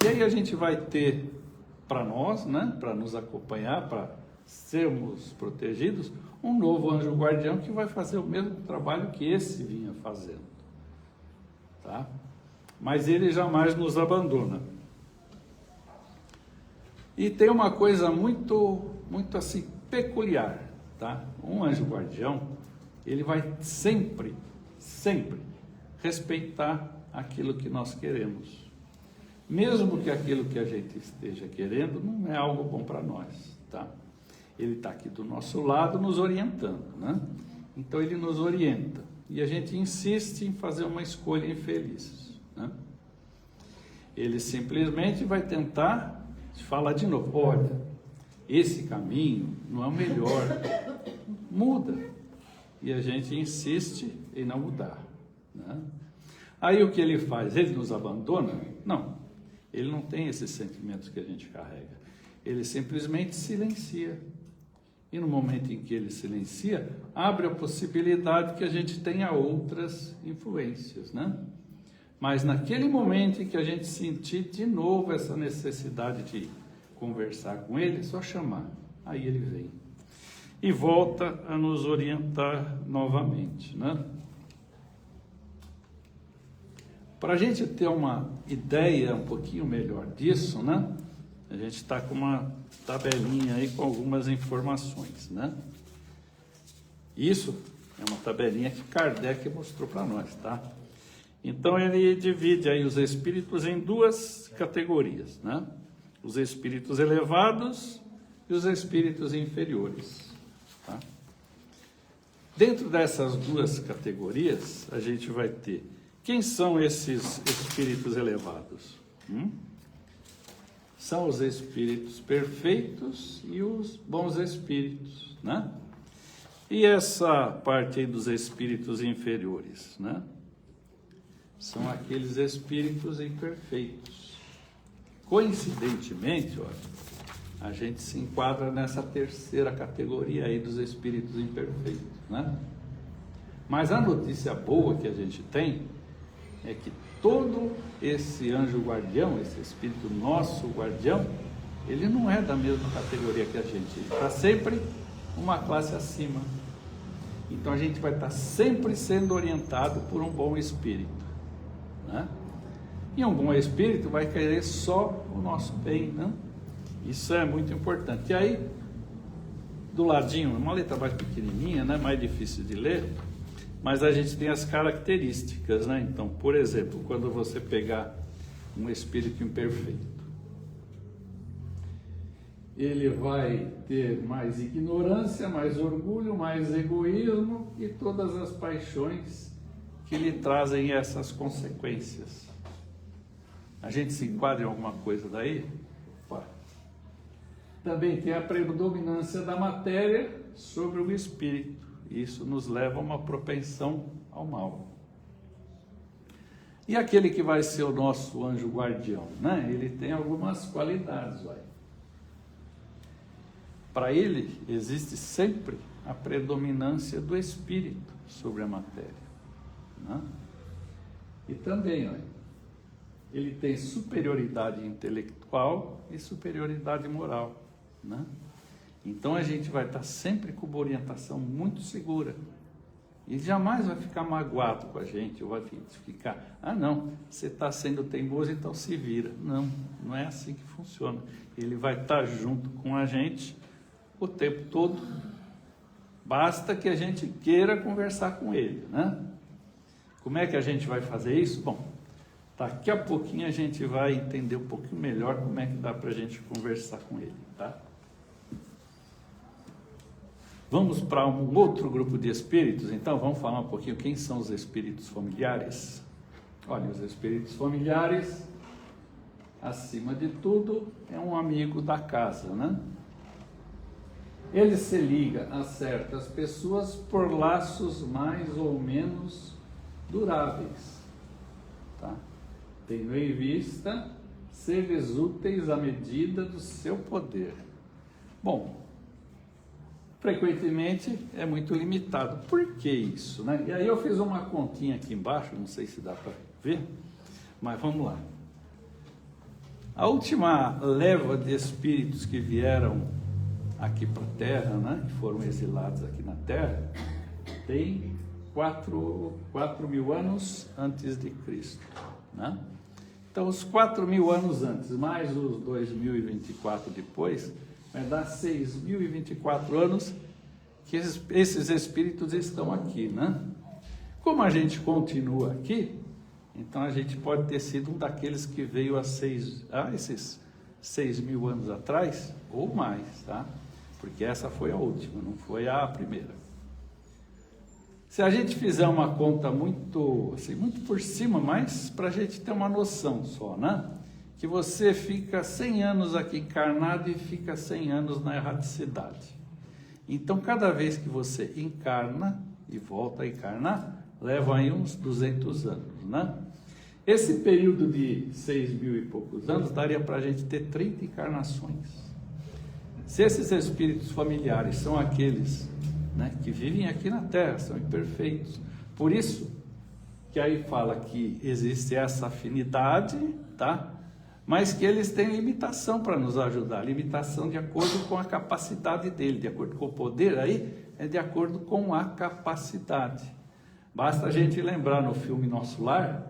e aí a gente vai ter para nós, né, para nos acompanhar, para sermos protegidos, um novo anjo guardião que vai fazer o mesmo trabalho que esse vinha fazendo, tá? Mas ele jamais nos abandona. E tem uma coisa muito assim peculiar, tá? Um anjo guardião, ele vai sempre respeitar aquilo que nós queremos, mesmo que aquilo que a gente esteja querendo não é algo bom para nós, tá? Ele está aqui do nosso lado nos orientando, né? Então ele nos orienta e a gente insiste em fazer uma escolha infeliz, né? Ele simplesmente vai tentar falar de novo: olha, esse caminho não é o melhor, muda. E a gente insiste em não mudar, né? Aí o que ele faz? Ele nos abandona? Não, ele não tem esses sentimentos que a gente carrega. Ele simplesmente silencia. E no momento em que ele silencia, abre a possibilidade que a gente tenha outras influências, né? Mas naquele momento em que a gente sentir de novo essa necessidade de conversar com ele, é só chamar. Aí ele vem e volta a nos orientar novamente, né? Para a gente ter uma ideia um pouquinho melhor disso, né? A gente está com uma tabelinha aí com algumas informações, né? Isso é uma tabelinha que Kardec mostrou para nós, tá? Então ele divide aí os espíritos em duas categorias, né? Os espíritos elevados e os espíritos inferiores, tá? Dentro dessas duas categorias, a gente vai ter: quem são esses espíritos elevados? São os espíritos perfeitos e os bons espíritos, né? E essa parte aí dos espíritos inferiores, né? São aqueles espíritos imperfeitos. Coincidentemente, olha, a gente se enquadra nessa terceira categoria aí dos espíritos imperfeitos, né? Mas a notícia boa que a gente tem é que todo esse anjo guardião, esse espírito nosso guardião, ele não é da mesma categoria que a gente, ele está sempre uma classe acima. Então a gente vai estar sempre sendo orientado por um bom espírito, né? E um bom espírito vai querer só o nosso bem, né? Isso é muito importante. E aí, do ladinho, uma letra mais pequenininha, né? Mais difícil de ler, mas a gente tem as características, né? Então, por exemplo, quando você pegar um espírito imperfeito, ele vai ter mais ignorância, mais orgulho, mais egoísmo e todas as paixões que lhe trazem essas consequências. A gente se enquadra em alguma coisa daí? Opa. Também tem a predominância da matéria sobre o espírito. Isso nos leva a uma propensão ao mal. E aquele que vai ser o nosso anjo guardião, né? Ele tem algumas qualidades, vai. para ele existe sempre a predominância do espírito sobre a matéria, né? E também, olha, ele tem superioridade intelectual e superioridade moral, né? Então a gente vai estar sempre com uma orientação muito segura. E jamais vai ficar magoado com a gente, ou vai ficar, não, você está sendo teimoso, então se vira. Não, não é assim que funciona. Ele vai estar junto com a gente o tempo todo, basta que a gente queira conversar com ele, né? Como é que a gente vai fazer isso? Bom, daqui a pouquinho a gente vai entender um pouquinho melhor como é que dá para a gente conversar com ele, tá? Vamos para um outro grupo de espíritos, então vamos falar um pouquinho quem são os espíritos familiares. Olha, os espíritos familiares, acima de tudo, é um amigo da casa, né? Ele se liga a certas pessoas por laços mais ou menos duráveis, tá? Tendo em vista seres úteis à medida do seu poder. Bom, frequentemente é muito limitado. Por que isso, né? E aí eu fiz uma continha aqui embaixo, não sei se dá para ver, mas vamos lá. A última leva de espíritos que vieram aqui para a Terra, né, que foram exilados aqui na Terra, tem 4.000 anos antes de Cristo, né? Então, os 4.000 anos antes, mais os 2024 depois, vai dar 6.024 anos que esses espíritos estão aqui, né? Como a gente continua aqui, então a gente pode ter sido um daqueles que veio esses 6.000 anos atrás, ou mais, tá? Porque essa foi a última, não foi a primeira. Se a gente fizer uma conta muito, assim, muito por cima, mas para a gente ter uma noção só, né? Que você fica 100 anos aqui encarnado e fica 100 anos na erraticidade. Então, cada vez que você encarna e volta a encarnar, leva aí uns 200 anos, né? Esse período de 6.000 e poucos anos daria para a gente ter 30 encarnações. Se esses espíritos familiares são aqueles, né, que vivem aqui na Terra, são imperfeitos, por isso que aí fala que existe essa afinidade, tá? Mas que eles têm limitação para nos ajudar, limitação de acordo com a capacidade dele, de acordo com o poder, aí é de acordo com a capacidade. Basta a gente lembrar no filme Nosso Lar,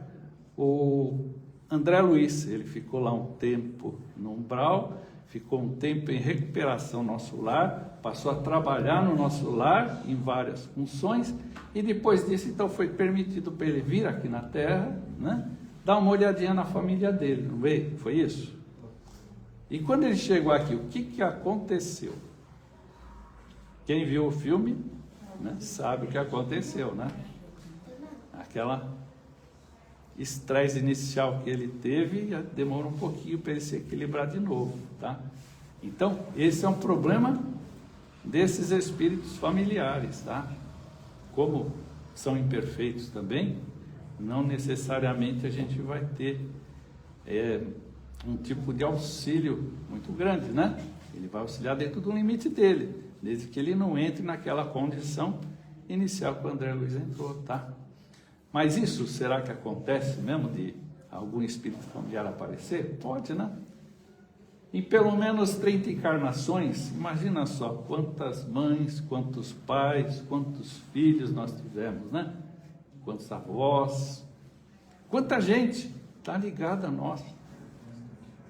o André Luiz, ele ficou lá um tempo no umbral, ficou um tempo em recuperação no Nosso Lar, passou a trabalhar no Nosso Lar em várias funções, e depois disso, então, foi permitido para ele vir aqui na Terra, né? Dar uma olhadinha na família dele, não veio? Foi isso? E quando ele chegou aqui, o que aconteceu? Quem viu o filme, né, sabe o que aconteceu, né? Aquela estresse inicial que ele teve, demora um pouquinho para ele se equilibrar de novo, tá? Então, esse é um problema desses espíritos familiares, tá? Como são imperfeitos também, não necessariamente a gente vai ter um tipo de auxílio muito grande, né? Ele vai auxiliar dentro do limite dele, desde que ele não entre naquela condição inicial que o André Luiz entrou, tá? Mas isso, será que acontece mesmo de algum espírito familiar aparecer? Pode, né? Em pelo menos 30 encarnações, imagina só quantas mães, quantos pais, quantos filhos nós tivemos, né? Quantos avós, quanta gente está ligada a nós,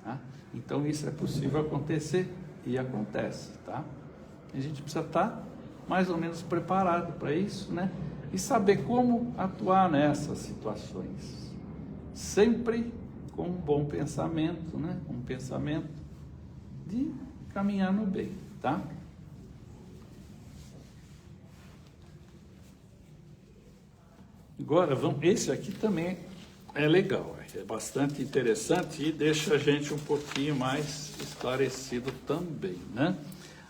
tá? Então isso é possível acontecer e acontece, tá? A gente precisa estar mais ou menos preparado para isso, né? E saber como atuar nessas situações, sempre com um bom pensamento, né? Um pensamento de caminhar no bem, tá? Agora, esse aqui também é legal, é bastante interessante e deixa a gente um pouquinho mais esclarecido também, né?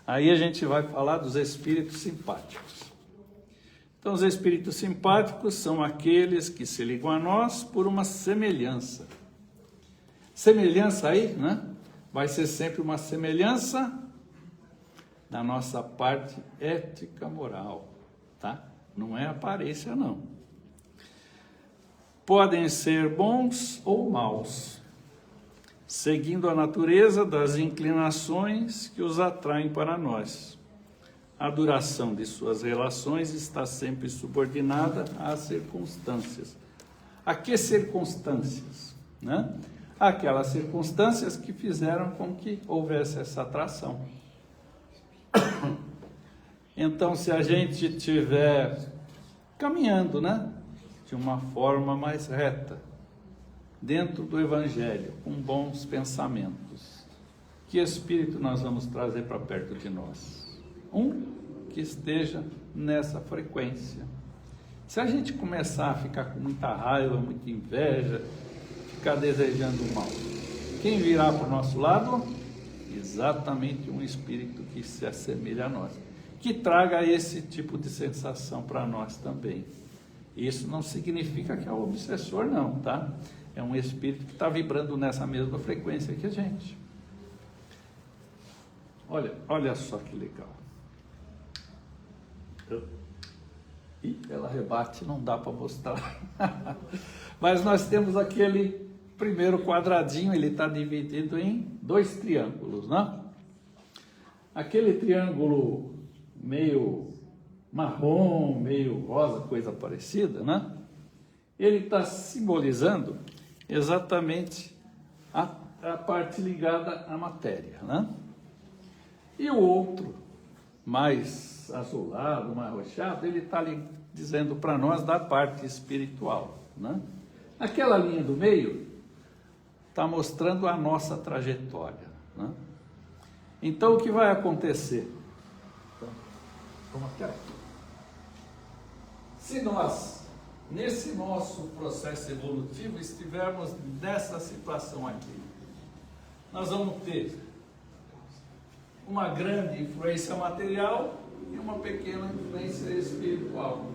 Aí a gente vai falar dos espíritos simpáticos. Então, os espíritos simpáticos são aqueles que se ligam a nós por uma semelhança. Semelhança aí, né? Vai ser sempre uma semelhança da nossa parte ética moral, tá? Não é aparência, não. Podem ser bons ou maus, seguindo a natureza das inclinações que os atraem para nós. A duração de suas relações está sempre subordinada às circunstâncias. A que circunstâncias? Né? Aquelas circunstâncias que fizeram com que houvesse essa atração. Então, se a gente estiver caminhando, né, de uma forma mais reta, dentro do Evangelho, com bons pensamentos, que espírito nós vamos trazer para perto de nós? Que esteja nessa frequência. Se a gente começar a ficar com muita raiva, muita inveja, ficar desejando o mal, quem virá para o nosso lado? Exatamente um espírito que se assemelha a nós, que traga esse tipo de sensação para nós também. Isso não significa que é o obsessor, não, tá? É um espírito que está vibrando nessa mesma frequência que a gente. Olha só que legal. E ela rebate, não dá para mostrar. Mas nós temos aquele primeiro quadradinho, ele está dividido em 2 triângulos, né? Aquele triângulo meio marrom, meio rosa, coisa parecida, né? Ele está simbolizando exatamente a parte ligada à matéria, né? E o outro, mais azulado, mais roxado, ele está ali dizendo para nós da parte espiritual, né? Aquela linha do meio está mostrando a nossa trajetória, né? Então, o que vai acontecer? Vamos até aqui. Se nós, nesse nosso processo evolutivo, estivermos nessa situação aqui, nós vamos ter uma grande influência material e uma pequena influência espiritual.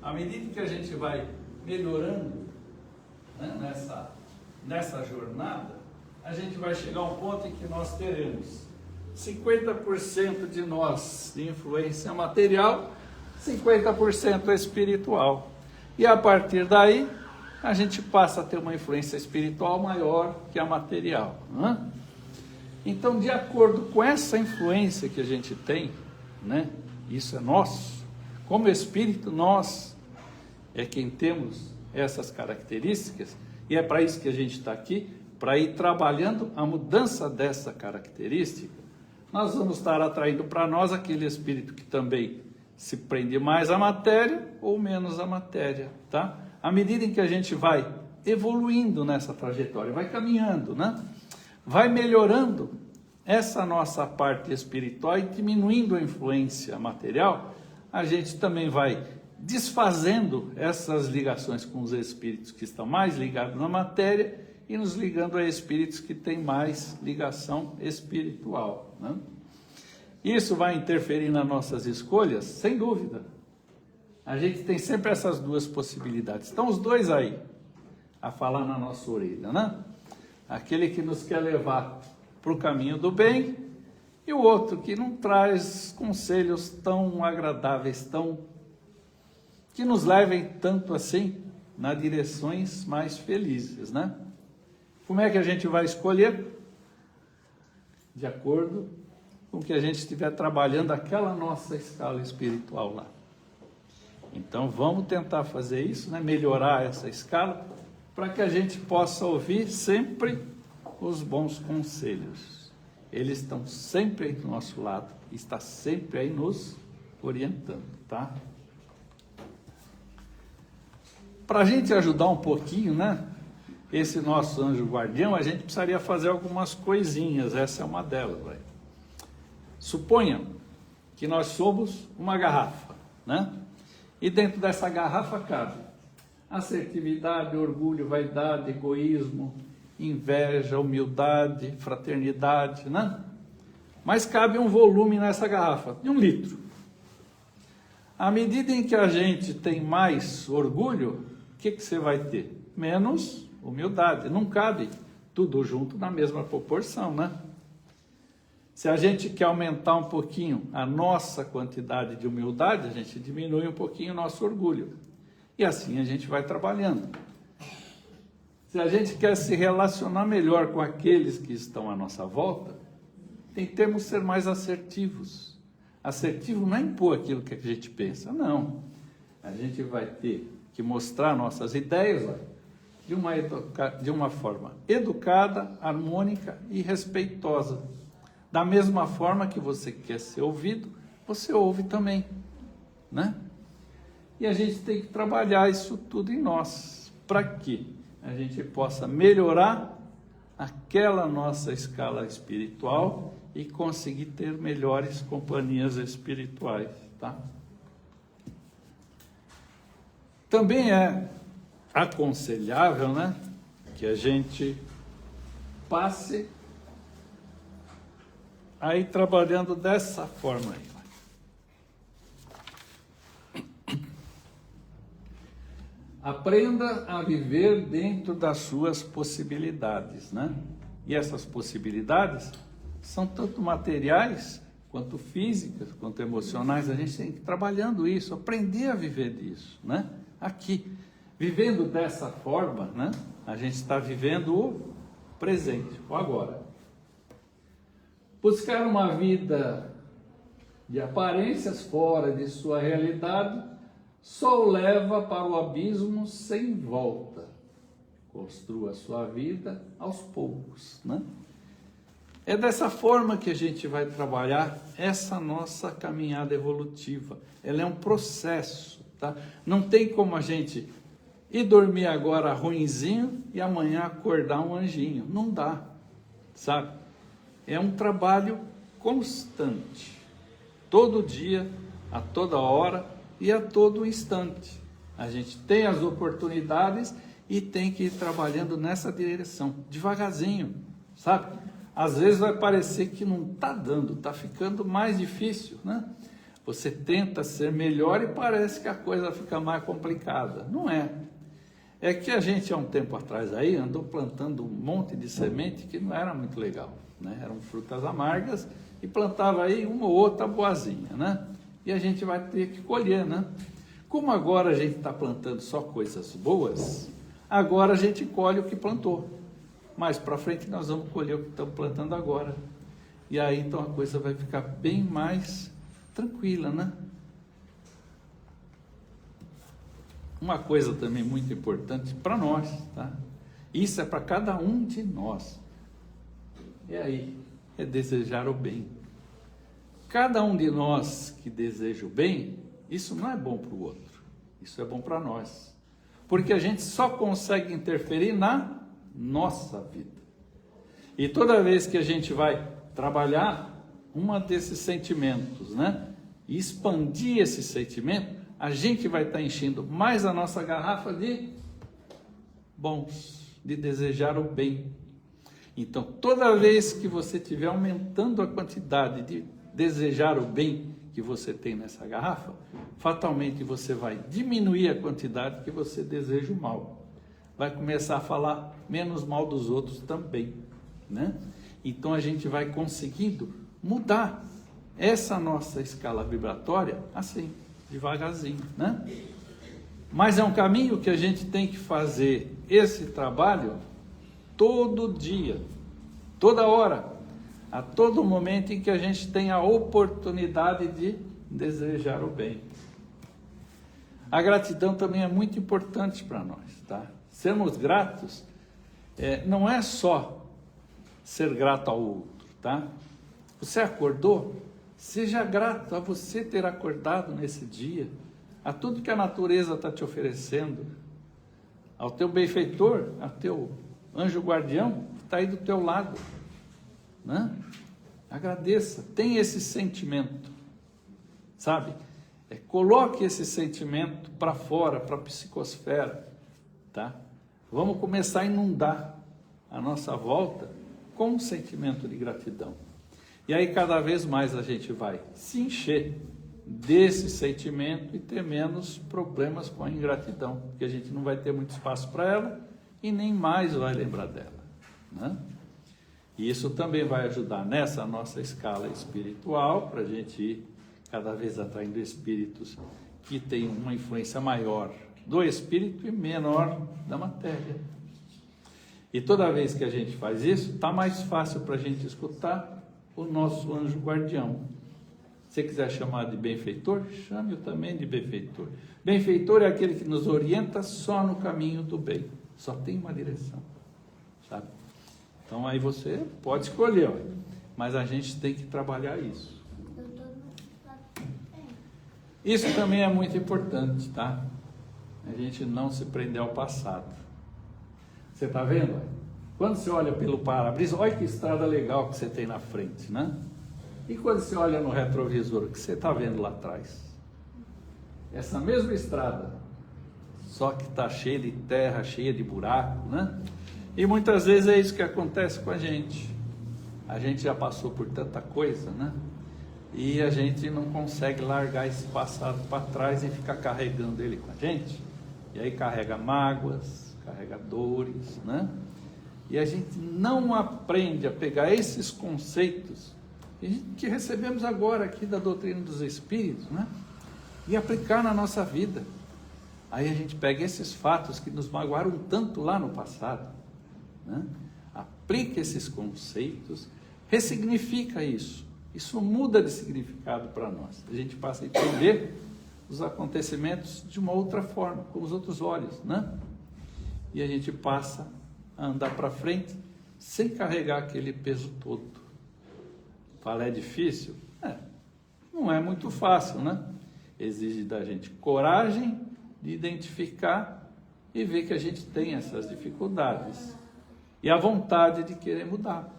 À medida que a gente vai melhorando, né, nessa jornada, a gente vai chegar a um ponto em que nós teremos 50% de nós de influência material, 50% espiritual. E a partir daí, a gente passa a ter uma influência espiritual maior que a material, né? Então, de acordo com essa influência que a gente tem, né, isso é nosso, como espírito, nós é quem temos essas características, e é para isso que a gente está aqui, para ir trabalhando a mudança dessa característica. Nós vamos estar atraindo para nós aquele espírito que também se prende mais à matéria ou menos à matéria, tá? À medida em que a gente vai evoluindo nessa trajetória, vai caminhando, né? Vai melhorando essa nossa parte espiritual e diminuindo a influência material, a gente também vai desfazendo essas ligações com os espíritos que estão mais ligados na matéria e nos ligando a espíritos que têm mais ligação espiritual, né? Isso vai interferir nas nossas escolhas? Sem dúvida. A gente tem sempre essas duas possibilidades. Estão os dois aí, a falar na nossa orelha, né? Aquele que nos quer levar para o caminho do bem e o outro que não traz conselhos tão agradáveis, que nos levem tanto assim nas direções mais felizes, né? Como é que a gente vai escolher? De acordo com que a gente estiver trabalhando aquela nossa escala espiritual lá. Então vamos tentar fazer isso, né? Melhorar essa escala para que a gente possa ouvir sempre os bons conselhos. Eles estão sempre aí do nosso lado, está sempre aí nos orientando, tá? Para a gente ajudar um pouquinho, né, esse nosso anjo guardião, a gente precisaria fazer algumas coisinhas, essa é uma delas, vai. Suponha que nós somos uma garrafa, né? E dentro dessa garrafa cabe assertividade, orgulho, vaidade, egoísmo, inveja, humildade, fraternidade, né? Mas cabe um volume nessa garrafa, de 1 litro. À medida em que a gente tem mais orgulho, o que você vai ter? Menos humildade. Não cabe tudo junto na mesma proporção, né? Se a gente quer aumentar um pouquinho a nossa quantidade de humildade, a gente diminui um pouquinho o nosso orgulho. E assim a gente vai trabalhando. Se a gente quer se relacionar melhor com aqueles que estão à nossa volta, tentemos ser mais assertivos. Assertivo não é impor aquilo que a gente pensa, não. A gente vai ter que mostrar nossas ideias, de uma forma educada, harmônica e respeitosa. Da mesma forma que você quer ser ouvido, você ouve também, né? E a gente tem que trabalhar isso tudo em nós, para que a gente possa melhorar aquela nossa escala espiritual e conseguir ter melhores companhias espirituais, tá? Também é aconselhável, né, que a gente passe aí trabalhando dessa forma aí. Aprenda a viver dentro das suas possibilidades, né? E essas possibilidades são tanto materiais, quanto físicas, quanto emocionais. A gente tem que ir trabalhando isso, aprender a viver disso, né? Aqui, vivendo dessa forma, né? A gente está vivendo o presente, o agora. Buscar uma vida de aparências fora de sua realidade só o leva para o abismo sem volta. Construa a sua vida aos poucos, né? É dessa forma que a gente vai trabalhar essa nossa caminhada evolutiva. Ela é um processo, tá? Não tem como a gente ir dormir agora ruinzinho e amanhã acordar um anjinho. Não dá, sabe? É um trabalho constante. Todo dia, a toda hora e a todo instante. A gente tem as oportunidades e tem que ir trabalhando nessa direção, devagarzinho, sabe? Às vezes vai parecer que não está dando, está ficando mais difícil, né? Você tenta ser melhor e parece que a coisa fica mais complicada. Não é. É que a gente, há um tempo atrás aí, andou plantando um monte de semente que não era muito legal, né? Eram frutas amargas e plantava aí uma ou outra boazinha, né? E a gente vai ter que colher, né? Como agora a gente está plantando só coisas boas, agora a gente colhe o que plantou. Mais para frente nós vamos colher o que estamos plantando agora. E aí então a coisa vai ficar bem mais tranquila, né? Uma coisa também muito importante para nós, tá? Isso é para cada um de nós. E aí, é desejar o bem. Cada um de nós que deseja o bem, isso não é bom para o outro, isso é bom para nós. Porque a gente só consegue interferir na nossa vida. E toda vez que a gente vai trabalhar uma desses sentimentos, né? E expandir esse sentimento, a gente vai estar enchendo mais a nossa garrafa de bons, de desejar o bem. Então, toda vez que você estiver aumentando a quantidade de desejar o bem que você tem nessa garrafa, fatalmente você vai diminuir a quantidade que você deseja o mal. Vai começar a falar menos mal dos outros também, né? Então a gente vai conseguindo mudar essa nossa escala vibratória assim, devagarzinho, né? Mas é um caminho que a gente tem que fazer esse trabalho todo dia, toda hora, a todo momento em que a gente tem a oportunidade de desejar o bem. A gratidão também é muito importante para nós, tá? Sermos gratos não é só ser grato ao outro, tá? Você acordou? Seja grato a você ter acordado nesse dia, a tudo que a natureza está te oferecendo, ao teu benfeitor, ao teu anjo guardião que está aí do teu lado, né? Agradeça, tenha esse sentimento, sabe? Coloque esse sentimento para fora, para a psicosfera, tá? Vamos começar a inundar a nossa volta com um sentimento de gratidão. E aí cada vez mais a gente vai se encher desse sentimento e ter menos problemas com a ingratidão, porque a gente não vai ter muito espaço para ela e nem mais vai lembrar dela, né? E isso também vai ajudar nessa nossa escala espiritual, para a gente ir cada vez atraindo espíritos que têm uma influência maior do espírito e menor da matéria. E toda vez que a gente faz isso, está mais fácil para a gente escutar o nosso anjo guardião. Se você quiser chamar de benfeitor, chame-o também de benfeitor. Benfeitor é aquele que nos orienta só no caminho do bem. Só tem uma direção, sabe? Então aí você pode escolher, ó, mas a gente tem que trabalhar isso. Isso também é muito importante, tá? A gente não se prender ao passado. Você está vendo? Quando você olha pelo para-brisa, olha que estrada legal que você tem na frente, né? E quando você olha no retrovisor, o que você está vendo lá atrás? Essa mesma estrada, só que está cheia de terra, cheia de buraco, né? E muitas vezes é isso que acontece com a gente. A gente já passou por tanta coisa, né? E a gente não consegue largar esse passado para trás e ficar carregando ele com a gente. E aí carrega mágoas, carrega dores, né? E a gente não aprende a pegar esses conceitos que recebemos agora aqui da doutrina dos Espíritos, né? E aplicar na nossa vida. Aí a gente pega esses fatos que nos magoaram tanto lá no passado, né? Aplica esses conceitos, ressignifica isso. Isso muda de significado para nós. A gente passa a entender os acontecimentos de uma outra forma, com os outros olhos, né? E a gente passa a andar para frente sem carregar aquele peso todo. Fala, é difícil? Não é muito fácil, né? Exige da gente coragem de identificar e ver que a gente tem essas dificuldades. E a vontade de querer mudar.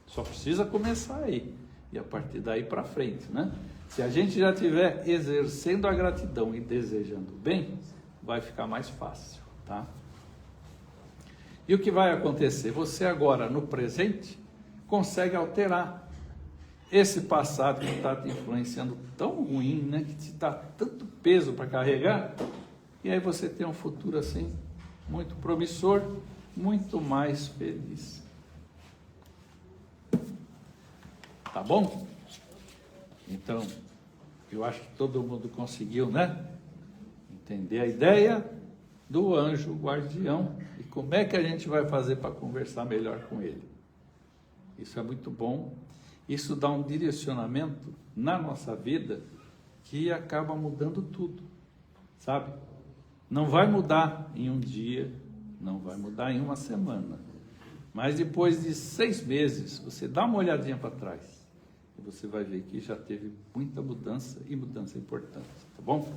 Só precisa começar aí. E a partir daí para frente, né? Se a gente já estiver exercendo a gratidão e desejando bem, vai ficar mais fácil, tá? E o que vai acontecer? Você agora, no presente, consegue alterar esse passado que está te influenciando tão ruim, né? Que te dá tanto peso para carregar, e aí você tem um futuro assim, muito promissor, muito mais feliz. Tá bom? Então, eu acho que todo mundo conseguiu, né? Entender a ideia do anjo guardião e como é que a gente vai fazer para conversar melhor com ele. Isso é muito bom. Isso dá um direcionamento na nossa vida que acaba mudando tudo, sabe? Não vai mudar em um dia, não vai mudar em uma semana. Mas depois de 6 meses, você dá uma olhadinha para trás. Você vai ver que já teve muita mudança e mudança importante, tá bom?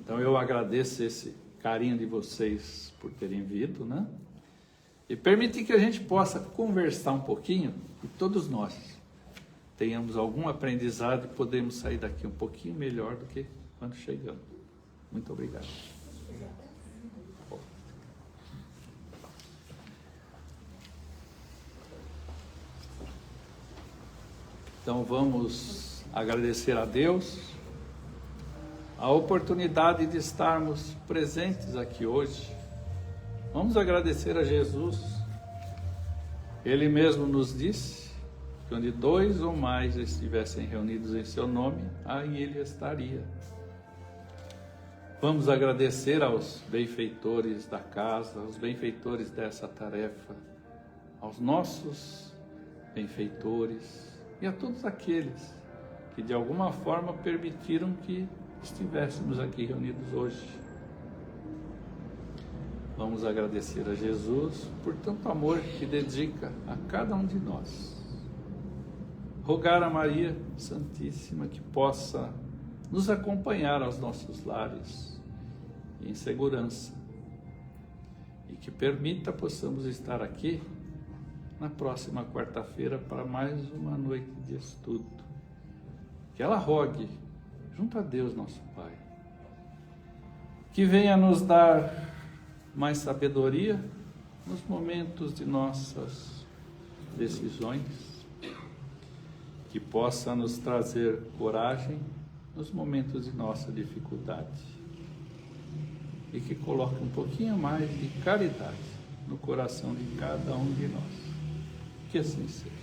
Então eu agradeço esse carinho de vocês por terem vindo, né? E permitir que a gente possa conversar um pouquinho e todos nós tenhamos algum aprendizado e podemos sair daqui um pouquinho melhor do que quando chegamos. Muito obrigado. Então vamos agradecer a Deus a oportunidade de estarmos presentes aqui hoje. Vamos agradecer a Jesus. Ele mesmo nos disse que onde 2 ou mais estivessem reunidos em seu nome, aí ele estaria. Vamos agradecer aos benfeitores da casa, aos benfeitores dessa tarefa, aos nossos benfeitores, e a todos aqueles que de alguma forma permitiram que estivéssemos aqui reunidos hoje. Vamos agradecer a Jesus por tanto amor que dedica a cada um de nós. Rogar a Maria Santíssima que possa nos acompanhar aos nossos lares em segurança e que permita possamos estar aqui na próxima quarta-feira para mais uma noite de estudo. Que ela rogue junto a Deus nosso Pai, que venha nos dar mais sabedoria nos momentos de nossas decisões, que possa nos trazer coragem nos momentos de nossa dificuldade e que coloque um pouquinho mais de caridade no coração de cada um de nós. Que assim seja.